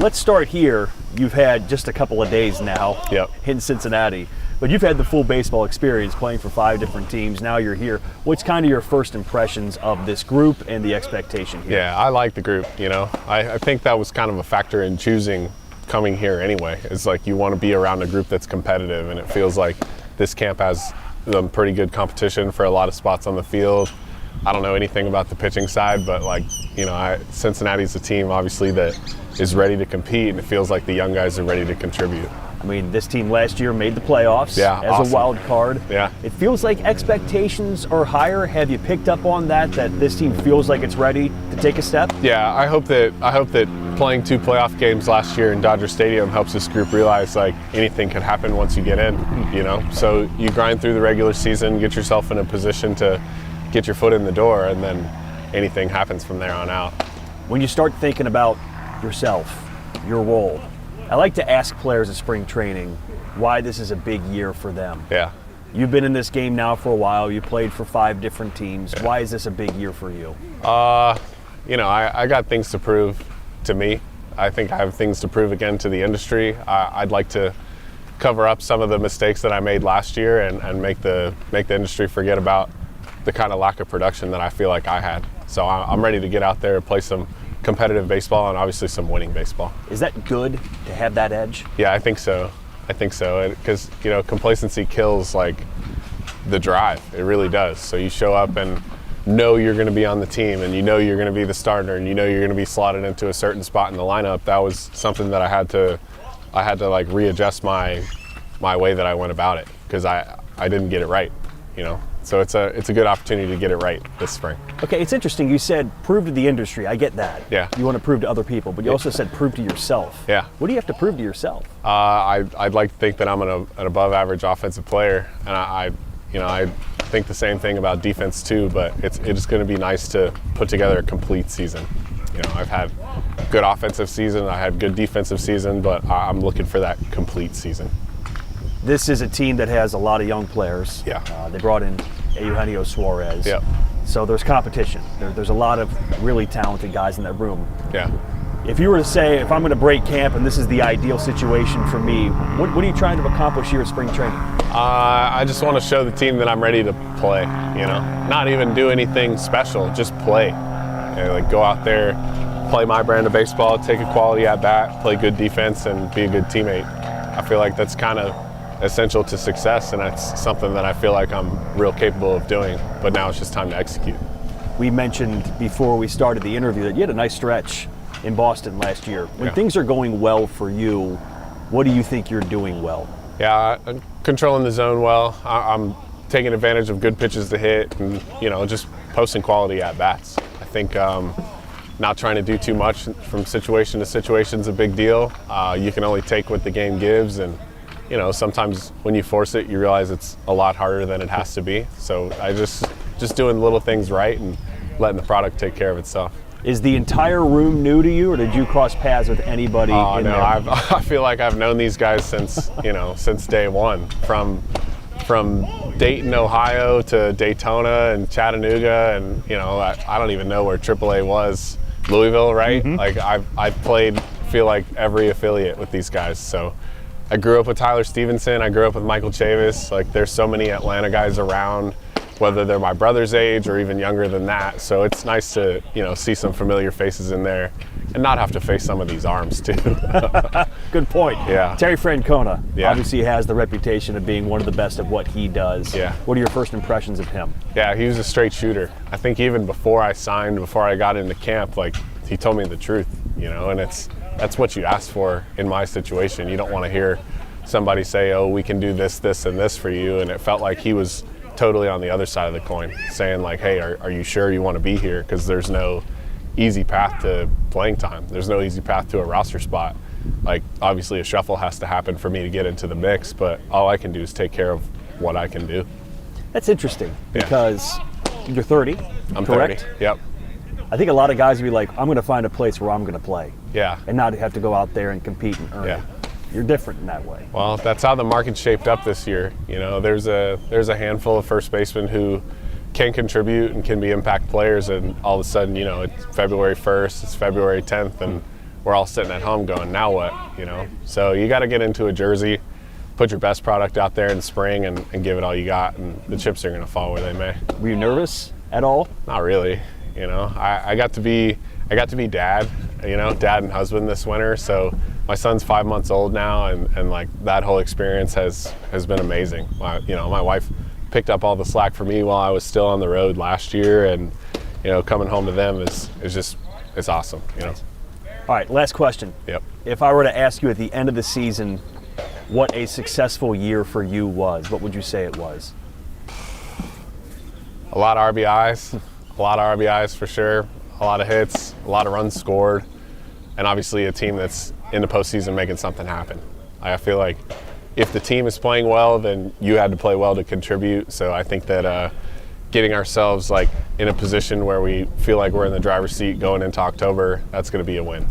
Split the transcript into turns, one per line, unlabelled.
let's start here. You've had just a couple of days now in Cincinnati, but you've had the full baseball experience playing for 5 different teams. Now you're here. What's kind of your first impressions of this group and the expectation here?
Yeah, I like the group, you know. I think that was kind of a factor in choosing coming here anyway. It's like you want to be around a group that's competitive, and it feels like this camp has some pretty good competition for a lot of spots on the field. I don't know anything about the pitching side, but like, you know, Cincinnati's a team obviously that is ready to compete, and it feels like the young guys are ready to contribute.
I mean, this team last year made the playoffs as a wild card.
Yeah.
It feels like expectations are higher. Have you picked up on that this team feels like it's ready to take a step?
Yeah, I hope that playing 2 playoff games last year in Dodger Stadium helps this group realize like anything could happen once you get in, you know? So you grind through the regular season, get yourself in a position to get your foot in the door, and then anything happens from there on out.
When you start thinking about yourself, your role, I like to ask players at spring training why this is a big year for them.
Yeah.
You've been in this game now for a while. You played for 5 different teams. Yeah. Why is this a big year for you?
You know, I got things to prove to me. I think I have things to prove again to the industry. I'd like to cover up some of the mistakes that I made last year and make the industry forget about the kind of lack of production that I feel like I had. So I'm ready to get out there and play some competitive baseball and obviously some winning baseball.
Is that good to have that edge?
Yeah, I think so. Because, you know, complacency kills like the drive. It really does. So you show up and know you're going to be on the team, and you know you're going to be the starter, and you know you're going to be slotted into a certain spot in the lineup. That was something that I had to like readjust my way that I went about it, because I didn't get it right, you know. So it's a good opportunity to get it right this spring. Okay,
it's interesting. You said prove to the industry. I get that.
Yeah.
You want to prove to other people, but you also said prove to yourself.
Yeah.
What do you have to prove to yourself?
I'd like to think that I'm an above average offensive player, and I think the same thing about defense too. But it's going to be nice to put together a complete season. You know, I've had good offensive season, I had good defensive season, but I'm looking for that complete season.
This is a team that has a lot of young players.
Yeah.
They brought in Eugenio Suarez.
Yeah.
So there's competition. There's a lot of really talented guys in that room.
Yeah.
If you were to say, if I'm going to break camp and this is the ideal situation for me, what are you trying to accomplish here at spring training?
I just want to show the team that I'm ready to play, you know. Not even do anything special, just play. You know, like go out there, play my brand of baseball, take a quality at bat, play good defense, and be a good teammate. I feel like that's kind of essential to success, and that's something that I feel like I'm real capable of doing, but now it's just time to execute.
We mentioned before we started the interview that you had a nice stretch in Boston last year. When things are going well for you, what do you think you're doing well?
Yeah, I'm controlling the zone well. I'm taking advantage of good pitches to hit, and, you know, just posting quality at bats. I think not trying to do too much from situation to situation is a big deal. You can only take what the game gives, and you know, sometimes when you force it, you realize it's a lot harder than it has to be. So I just doing little things right and letting the product take care of itself.
Is the entire room new to you, or did you cross paths with anybody in there?
I feel like I've known these guys since day one, from Dayton, Ohio to Daytona and Chattanooga, and you know, I don't even know where AAA was. Louisville, right? Mm-hmm. Like I've played, feel like every affiliate with these guys. So I grew up with Tyler Stevenson. I grew up with Michael Chavis. Like there's so many Atlanta guys around, whether they're my brother's age or even younger than that. So it's nice to, you know, see some familiar faces in there and not have to face some of these arms too.
Good point.
Yeah.
Terry Francona obviously has the reputation of being one of the best at what he does.
Yeah.
What are your first impressions of him?
Yeah, he was a straight shooter. I think even before I got into camp, like he told me the truth, you know, and that's what you ask for in my situation. You don't want to hear somebody say, oh, we can do this, this, and this for you. And it felt like he was totally on the other side of the coin, saying like, hey, are you sure you want to be here? Because there's no easy path to playing time. There's no easy path to a roster spot. Like, obviously a shuffle has to happen for me to get into the mix, but all I can do is take care of what I can do.
That's interesting because you're 30,
I'm
correct?
30, yep.
I think a lot of guys would be like, I'm going to find a place where I'm going to play.
Yeah.
And not have to go out there and compete and earn it. You're different in that way.
Well, that's how the market's shaped up this year. You know, there's a handful of first basemen who can contribute and can be impact players, and all of a sudden, you know, it's February 1st, it's February 10th, and we're all sitting at home going, now what, you know? So you got to get into a jersey, put your best product out there in the spring and give it all you got, and the chips are going to fall where they may.
Were you nervous at all?
Not really. You know, I got to be dad, you know, dad and husband this winter. So my son's 5 months old now, and like that whole experience has been amazing. You know, my wife picked up all the slack for me while I was still on the road last year, and you know, coming home to them is just, it's awesome, you know.
All right, last question.
Yep.
If I were to ask you at the end of the season what a successful year for you was, what would you say it was?
A lot of RBIs for sure, a lot of hits, a lot of runs scored, and obviously a team that's in the postseason making something happen. I feel like if the team is playing well, then you had to play well to contribute. So I think that getting ourselves like in a position where we feel like we're in the driver's seat going into October, that's going to be a win.